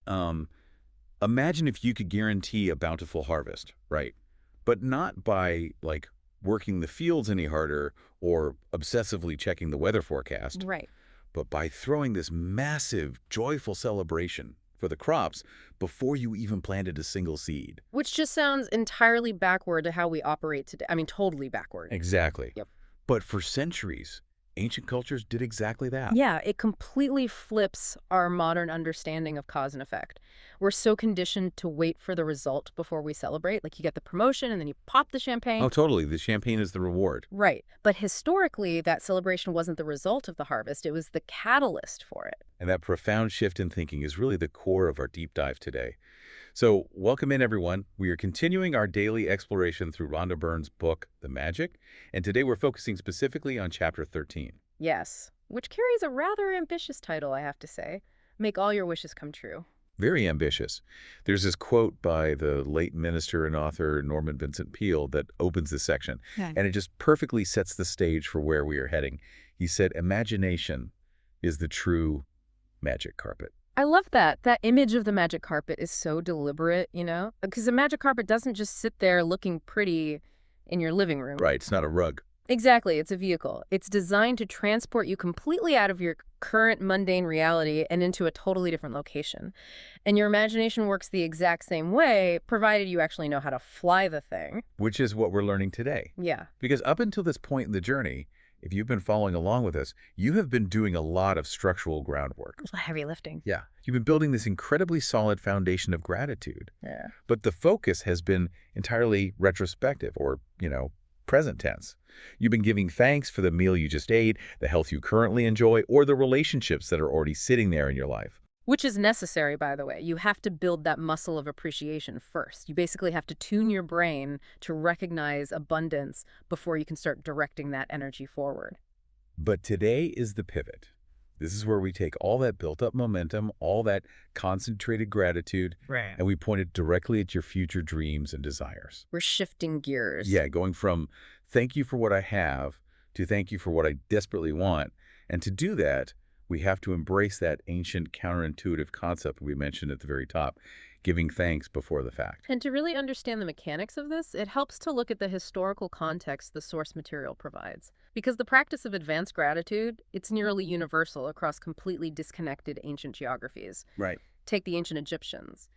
Um, Imagine if you could guarantee a bountiful harvest, right? But not by, like, working the fields any harder or obsessively checking the weather forecast, Right. but by throwing this massive, joyful celebration for the crops before you even planted a single seed. Which just sounds entirely backward to how we operate today. I mean, totally backward. Exactly. Yep. But for centuries, ancient cultures did exactly that. Yeah, it completely flips our modern understanding of cause and effect. We're so conditioned to wait for the result before we celebrate. Like you get the promotion and then you pop the champagne. Oh, totally. The champagne is the reward. Right. But historically, that celebration wasn't the result of the harvest. It was the catalyst for it. And that profound shift in thinking is really the core of our deep dive today. So welcome in, everyone. We are continuing our daily exploration through Rhonda Byrne's book, The Magic, and today we're focusing specifically on Chapter 13. Yes. Which carries a rather ambitious title, I have to say. Make all your wishes come true. Very ambitious. There's this quote by the late minister and author Norman Vincent Peale that opens this section, Yeah. and it just perfectly sets the stage for where we are heading. He said, imagination is the true magic carpet. I love that. That image of the magic carpet is so deliberate, you know? Because the magic carpet doesn't just sit there looking pretty in your living room. Right, it's not a rug. Exactly. It's a vehicle. It's designed to transport you completely out of your current mundane reality and into a totally different location. And your imagination works the exact same way, provided you actually know how to fly the thing. Which is what we're learning today. Yeah. Because up until this point in the journey, if you've been following along with us, you have been doing a lot of structural groundwork. Heavy lifting. Yeah. You've been building this incredibly solid foundation of gratitude. Yeah. But the focus has been entirely retrospective or, present tense. You've been giving thanks for the meal you just ate, the health you currently enjoy, or the relationships that are already sitting there in your life. Which is necessary, by the way. You have to build that muscle of appreciation first. You basically have to tune your brain to recognize abundance before you can start directing that energy forward. But today is the pivot. This is where we take all that built-up momentum, all that concentrated gratitude, Right. and we point it directly at your future dreams and desires. We're shifting gears. Yeah, going from thank you for what I have to thank you for what I desperately want. And to do that, we have to embrace that ancient counterintuitive concept we mentioned at the very top, giving thanks before the fact. And to really understand the mechanics of this, it helps to look at the historical context the source material provides. Because the practice of advanced gratitude, it's nearly universal across completely disconnected ancient geographies. Right. Take the ancient Egyptians.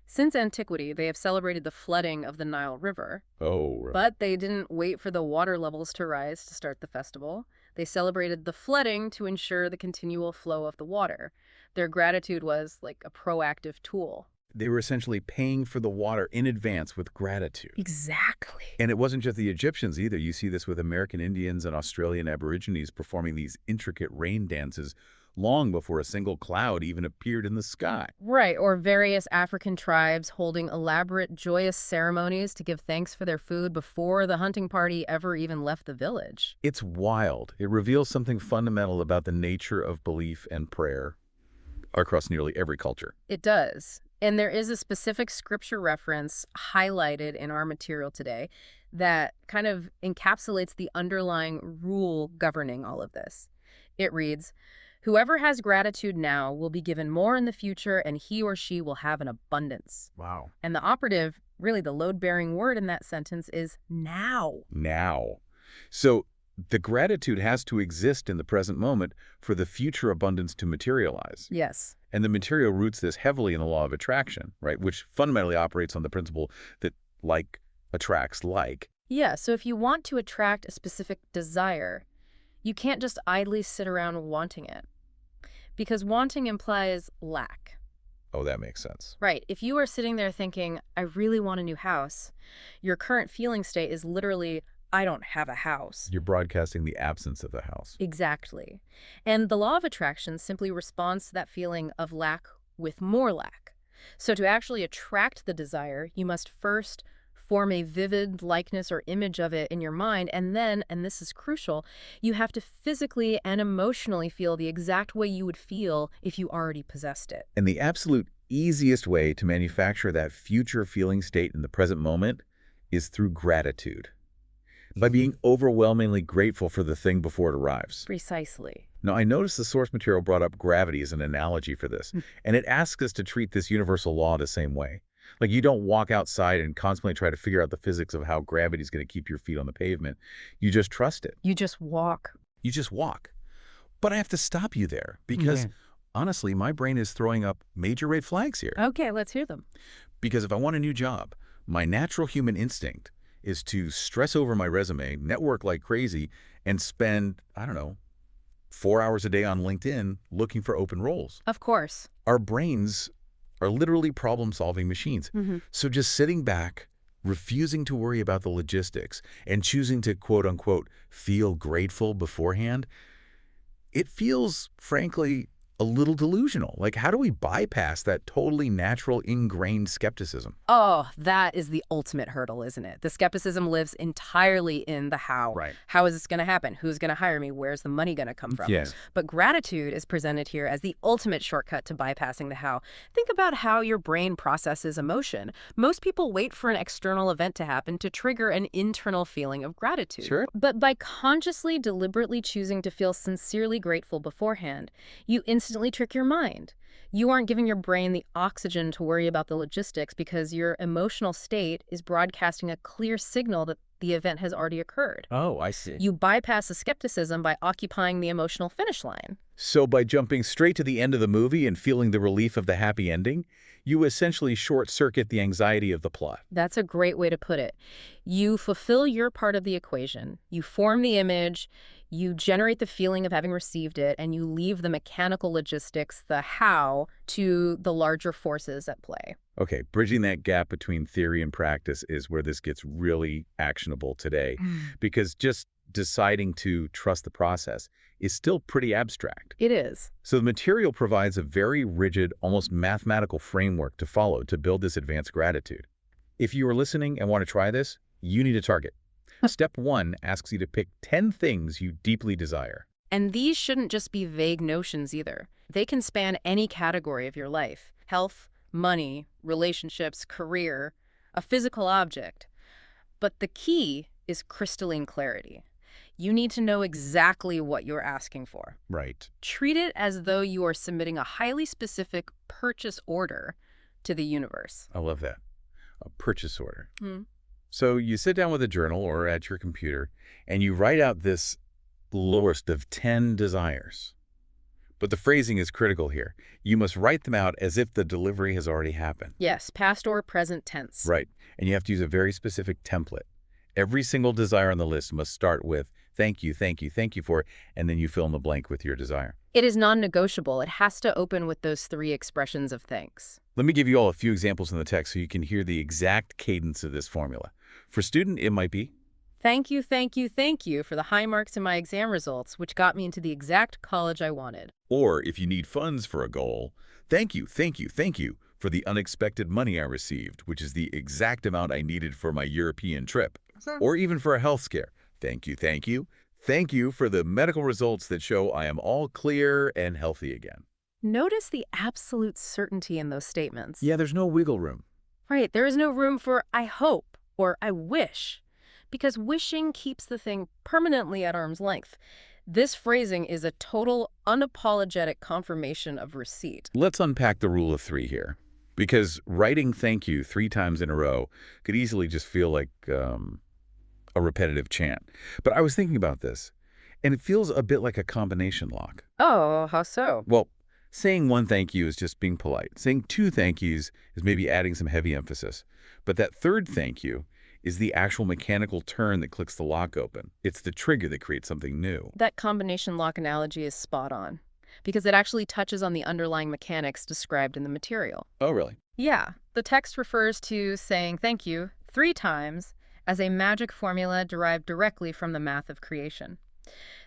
Since antiquity, they have celebrated the flooding of the Nile River. Oh, right. But they didn't wait for the water levels to rise to start the festival. They celebrated the flooding to ensure the continual flow of the water. Their gratitude was like a proactive tool. They were essentially paying for the water in advance with gratitude. Exactly. And it wasn't just the Egyptians either. You see this with American Indians and Australian Aborigines performing these intricate rain dances long before a single cloud even appeared in the sky. Right, or various African tribes holding elaborate, joyous ceremonies to give thanks for their food before the hunting party ever even left the village. It's wild. It reveals something fundamental about the nature of belief and prayer across nearly every culture. It does. And there is a specific scripture reference highlighted in our material today that kind of encapsulates the underlying rule governing all of this. It reads, "Whoever has gratitude now will be given more in the future, and he or she will have an abundance." Wow. And the operative, really the load-bearing word in that sentence is now. Now. So the gratitude has to exist in the present moment for the future abundance to materialize. Yes. And the material roots this heavily in the law of attraction, right? Which fundamentally operates on the principle that like attracts like. Yeah, so if you want to attract a specific desire, you can't just idly sit around wanting it. Because wanting implies lack. Oh, that makes sense. Right. If you are sitting there thinking, I really want a new house, your current feeling state is literally, I don't have a house. You're broadcasting the absence of the house. Exactly. And the law of attraction simply responds to that feeling of lack with more lack. So to actually attract the desire, you must first form a vivid likeness or image of it in your mind, and then, and this is crucial, you have to physically and emotionally feel the exact way you would feel if you already possessed it. And the absolute easiest way to manufacture that future feeling state in the present moment is through gratitude. by being overwhelmingly grateful for the thing before it arrives. Precisely. Now, I noticed the source material brought up gravity as an analogy for this, and it asks us to treat this universal law the same way. Like, you don't walk outside and constantly try to figure out the physics of how gravity is going to keep your feet on the pavement. You just trust it. You just walk. You just walk. But I have to stop you there because, honestly, my brain is throwing up major red flags here. Okay, let's hear them. Because if I want a new job, my natural human instinct is to stress over my resume, network like crazy, and spend, I don't know, 4 hours a day on LinkedIn looking for open roles. Of course. Our brains are literally problem-solving machines. So just sitting back, refusing to worry about the logistics, and choosing to, quote-unquote, feel grateful beforehand, it feels, frankly, a little delusional. Like, how do we bypass that totally natural, ingrained skepticism? Oh, that is the ultimate hurdle, isn't it? The skepticism lives entirely in the how. Right. How is this going to happen? Who's going to hire me? Where's the money going to come from? Yes. But gratitude is presented here as the ultimate shortcut to bypassing the how. Think about how your brain processes emotion. Most people wait for an external event to happen to trigger an internal feeling of gratitude. Sure. But by consciously, deliberately choosing to feel sincerely grateful beforehand, you instantly trick your mind. You aren't giving your brain the oxygen to worry about the logistics because your emotional state is broadcasting a clear signal that the event has already occurred. Oh, I see. You bypass the skepticism by occupying the emotional finish line. So by jumping straight to the end of the movie and feeling the relief of the happy ending, you essentially short-circuit the anxiety of the plot. That's a great way to put it. You fulfill your part of the equation. You form the image, you generate the feeling of having received it, and you leave the mechanical logistics, the how, to the larger forces at play. Okay, bridging that gap between theory and practice is where this gets really actionable today, because just deciding to trust the process is still pretty abstract. It is. So the material provides a very rigid, almost mathematical framework to follow to build this advanced gratitude. If you are listening and want to try this, you need a target. Step 1 asks you to pick 10 things you deeply desire. And these shouldn't just be vague notions either. They can span any category of your life: health, money, relationships, career, a physical object. But the key is crystalline clarity. You need to know exactly what you're asking for. Right. Treat it as though you are submitting a highly specific purchase order to the universe. I love that. A purchase order. So you sit down with a journal or at your computer and you write out this list of 10 desires. But the phrasing is critical here. You must write them out as if the delivery has already happened. Yes, past or present tense. Right. And you have to use a very specific template. Every single desire on the list must start with thank you, thank you, thank you for, and then you fill in the blank with your desire. It is non-negotiable. It has to open with those 3 expressions of thanks. Let me give you all a few examples in the text so you can hear the exact cadence of this formula. For student, it might be, Thank you, thank you, thank you for the high marks in my exam results, which got me into the exact college I wanted. or if you need funds for a goal, thank you, thank you, thank you for the unexpected money I received, which is the exact amount I needed for my European trip. Or even for a health scare. Thank you, thank you. Thank you for the medical results that show I am all clear and healthy again. Notice the absolute certainty in those statements. Yeah, there's no wiggle room. Right, there is no room for I hope or I wish, because wishing keeps the thing permanently at arm's length. This phrasing is a total, unapologetic confirmation of receipt. Let's unpack the rule of 3 here. Because writing thank you 3 times in a row could easily just feel like a repetitive chant. But I was thinking about this, and it feels a bit like a combination lock. Oh, how so? Well, saying 1 thank you is just being polite. Saying 2 thank yous is maybe adding some heavy emphasis. But that 3rd thank you is the actual mechanical turn that clicks the lock open. It's the trigger that creates something new. That combination lock analogy is spot on, because it actually touches on the underlying mechanics described in the material. Oh, really? Yeah, the text refers to saying thank you 3 times as a magic formula derived directly from the math of creation.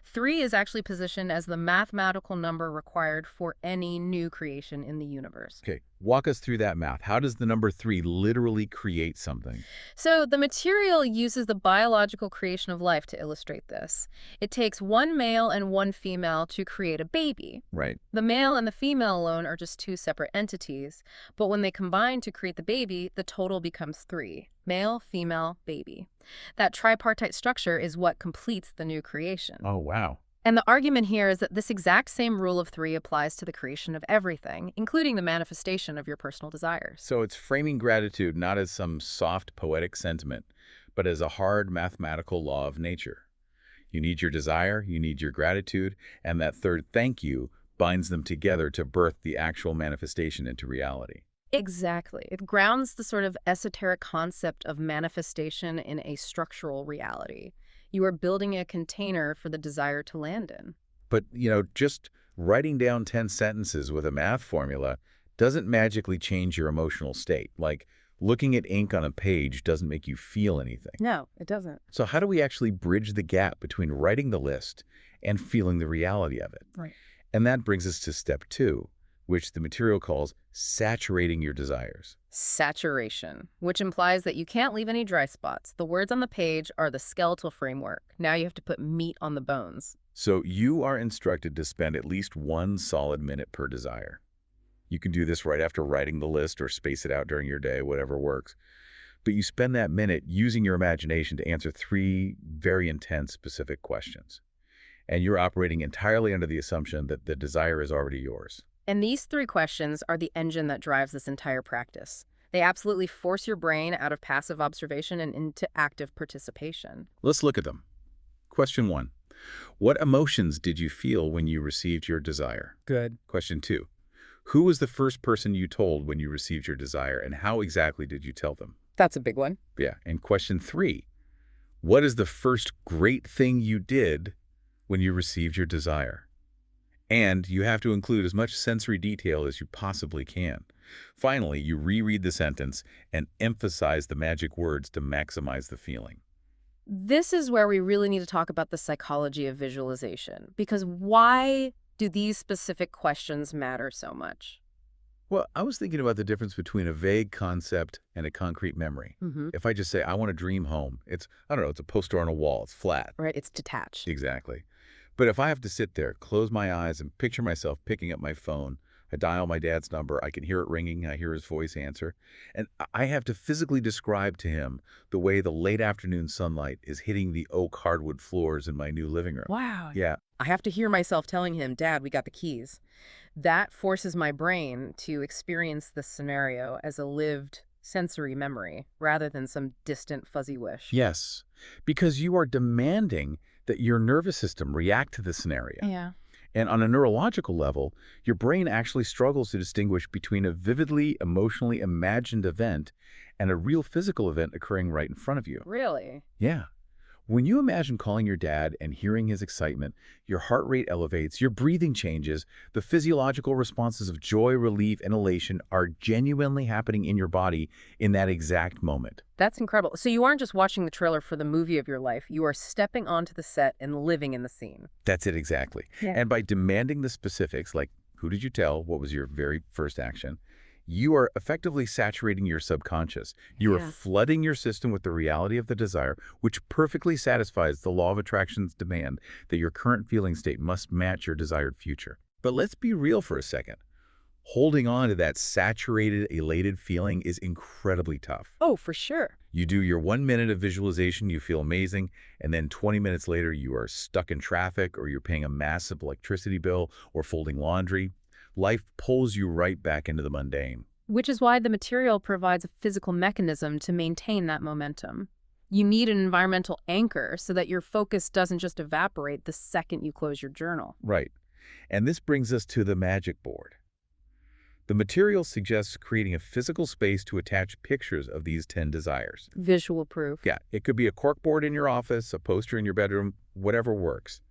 3 is actually positioned as the mathematical number required for any new creation in the universe. Okay, Walk us through that math. How does the number 3 literally create something? So the material uses the biological creation of life to illustrate this. It takes one male and one female to create a baby. Right. The male and the female alone are just two separate entities, but when they combine to create the baby, the total becomes three: male, female, baby. That tripartite structure is what completes the new creation. Oh, wow. And the argument here is that this exact same rule of three applies to the creation of everything, including the manifestation of your personal desires. So it's framing gratitude not as some soft poetic sentiment, but as a hard mathematical law of nature. You need your desire, you need your gratitude, and that third thank you binds them together to birth the actual manifestation into reality. Exactly. It grounds the sort of esoteric concept of manifestation in a structural reality. You are building a container for the desire to land in. But, just writing down 10 sentences with a math formula doesn't magically change your emotional state. Like, looking at ink on a page doesn't make you feel anything. No, it doesn't. So how do we actually bridge the gap between writing the list and feeling the reality of it? Right. And that brings us to step 2, which the material calls saturating your desires. Saturation, which implies that you can't leave any dry spots. The words on the page are the skeletal framework. Now you have to put meat on the bones. So you are instructed to spend at least 1 solid minute per desire. You can do this right after writing the list or space it out during your day, whatever works. But you spend that minute using your imagination to answer 3 very intense, specific questions. And you're operating entirely under the assumption that the desire is already yours. And these 3 questions are the engine that drives this entire practice. They absolutely force your brain out of passive observation and into active participation. Let's look at them. Question 1. What emotions did you feel when you received your desire? Good. Question 2. Who was the first person you told when you received your desire, and how exactly did you tell them? That's a big one. Yeah. And question 3. What is the first great thing you did when you received your desire? And you have to include as much sensory detail as you possibly can. Finally, you reread the sentence and emphasize the magic words to maximize the feeling. This is where we really need to talk about the psychology of visualization, because why do these specific questions matter so much? Well, I was thinking about the difference between a vague concept and a concrete memory. If I just say, I want a dream home, I don't know, it's a poster on a wall, it's flat. Right, it's detached. Exactly. But if I have to sit there, close my eyes, and picture myself picking up my phone, I dial my dad's number, I can hear it ringing, I hear his voice answer, and I have to physically describe to him the way the late afternoon sunlight is hitting the oak hardwood floors in my new living room. Wow. Yeah, I have to hear myself telling him, Dad, we got the keys. That forces my brain to experience this scenario as a lived sensory memory rather than some distant fuzzy wish. yes, because you are demanding that your nervous system react to the scenario. Yeah. And on a neurological level, your brain actually struggles to distinguish between a vividly, emotionally imagined event and a real physical event occurring right in front of you. Really? Yeah. When you imagine calling your dad and hearing his excitement, your heart rate elevates, your breathing changes, the physiological responses of joy, relief, and elation are genuinely happening in your body in that exact moment. That's incredible. So you aren't just watching the trailer for the movie of your life. You are stepping onto the set and living in the scene. That's it exactly. Yeah. And by demanding the specifics, like who did you tell, what was your very first action, you are effectively saturating your subconscious. You are Yeah. flooding your system with the reality of the desire, which perfectly satisfies the law of attraction's demand that your current feeling state must match your desired future. But let's be real for a second. Holding on to that saturated, elated feeling is incredibly tough. Oh, for sure. You do your 1 minute of visualization, you feel amazing, and then 20 minutes later you are stuck in traffic, or you're paying a massive electricity bill, or folding laundry. Life pulls you right back into the mundane. Which is why the material provides a physical mechanism to maintain that momentum. You need an environmental anchor so that your focus doesn't just evaporate the second you close your journal. Right. And this brings us to the magic board. The material suggests creating a physical space to attach pictures of these 10 desires. Visual proof. Yeah, it could be a corkboard in your office, a poster in your bedroom, whatever works.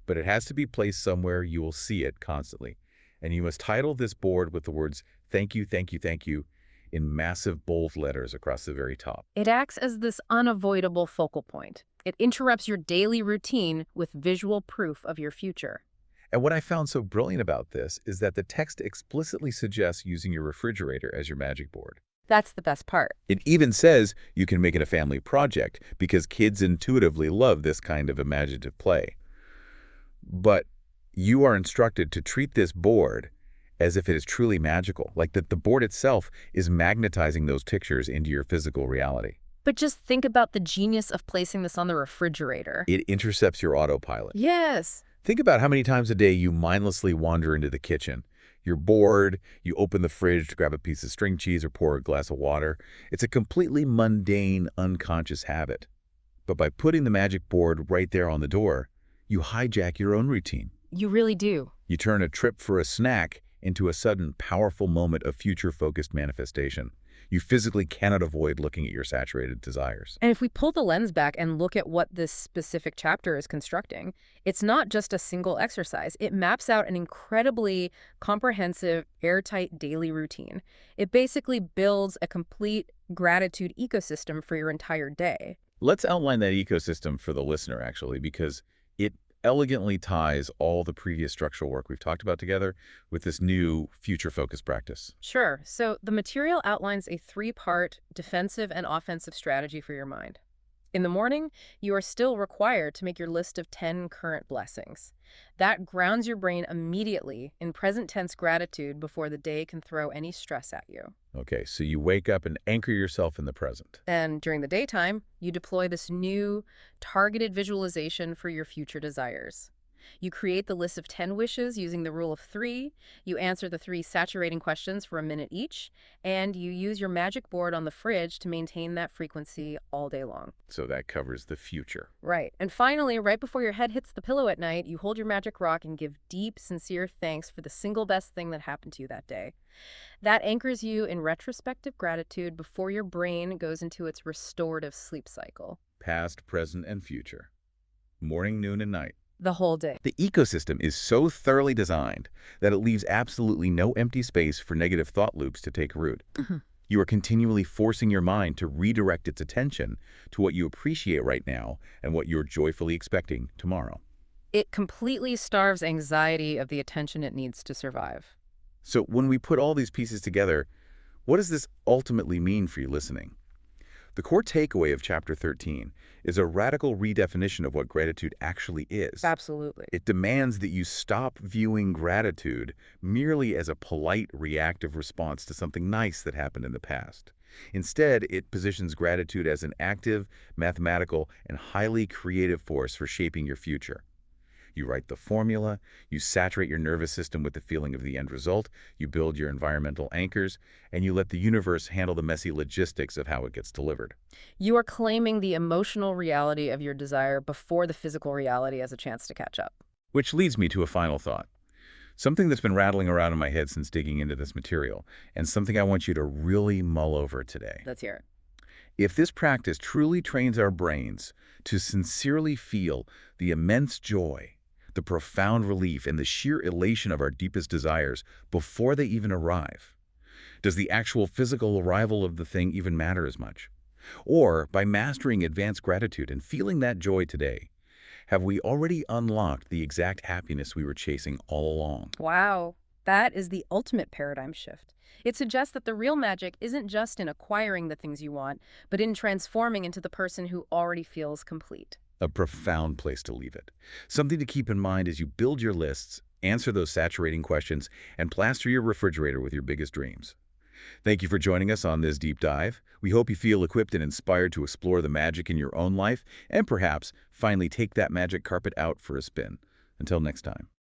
But it has to be placed somewhere you will see it constantly. And you must title this board with the words, thank you, thank you, thank you, in massive bold letters across the very top. It acts as this unavoidable focal point. It interrupts your daily routine with visual proof of your future. And what I found so brilliant about this is that the text explicitly suggests using your refrigerator as your magic board. That's the best part. It even says you can make it a family project because kids intuitively love this kind of imaginative play. But you are instructed to treat this board as if it is truly magical, like that the board itself is magnetizing those pictures into your physical reality. But just think about the genius of placing this on the refrigerator. It intercepts your autopilot. Yes. Think about how many times a day you mindlessly wander into the kitchen. You're bored, you open the fridge to grab a piece of string cheese or pour a glass of water. It's a completely mundane, unconscious habit. But by putting the magic board right there on the door, you hijack your own routine. You really do. You turn a trip for a snack into a sudden, powerful moment of future-focused manifestation. You physically cannot avoid looking at your saturated desires. And if we pull the lens back and look at what this specific chapter is constructing, it's not just a single exercise. It maps out an incredibly comprehensive, airtight daily routine. It basically builds a complete gratitude ecosystem for your entire day. Let's outline that ecosystem for the listener, actually, because it elegantly ties all the previous structural work we've talked about together with this new future-focused practice. Sure. So the material outlines a three-part defensive and offensive strategy for your mind. In the morning, you are still required to make your list of 10 current blessings. That grounds your brain immediately in present tense gratitude before the day can throw any stress at you. Okay, so you wake up and anchor yourself in the present. And during the daytime, you deploy this new, targeted visualization for your future desires. You create the list of 10 wishes using the rule of 3, you answer the 3 saturating questions for a minute each, and you use your magic board on the fridge to maintain that frequency all day long. So that covers the future. Right. And finally, right before your head hits the pillow at night, you hold your magic rock and give deep, sincere thanks for the single best thing that happened to you that day. That anchors you in retrospective gratitude before your brain goes into its restorative sleep cycle. Past, present, and future. Morning, noon, and night. The whole day. The ecosystem is so thoroughly designed that it leaves absolutely no empty space for negative thought loops to take root. You are continually forcing your mind to redirect its attention to what you appreciate right now and what you're joyfully expecting tomorrow. It completely starves anxiety of the attention it needs to survive. So when we put all these pieces together, what does this ultimately mean for you listening? The core takeaway of Chapter 13 is a radical redefinition of what gratitude actually is. Absolutely. It demands that you stop viewing gratitude merely as a polite, reactive response to something nice that happened in the past. Instead, it positions gratitude as an active, mathematical, and highly creative force for shaping your future. You write the formula, you saturate your nervous system with the feeling of the end result, you build your environmental anchors, and you let the universe handle the messy logistics of how it gets delivered. You are claiming the emotional reality of your desire before the physical reality has a chance to catch up. Which leads me to a final thought. Something that's been rattling around in my head since digging into this material, and something I want you to really mull over today. Let's hear it. If this practice truly trains our brains to sincerely feel the immense joy, the profound relief, and the sheer elation of our deepest desires before they even arrive, does the actual physical arrival of the thing even matter as much? Or, by mastering advanced gratitude and feeling that joy today, have we already unlocked the exact happiness we were chasing all along? Wow. That is the ultimate paradigm shift. It suggests that the real magic isn't just in acquiring the things you want, but in transforming into the person who already feels complete. A profound place to leave it. Something to keep in mind as you build your lists, answer those saturating questions, and plaster your refrigerator with your biggest dreams. Thank you for joining us on this deep dive. We hope you feel equipped and inspired to explore the magic in your own life and perhaps finally take that magic carpet out for a spin. Until next time.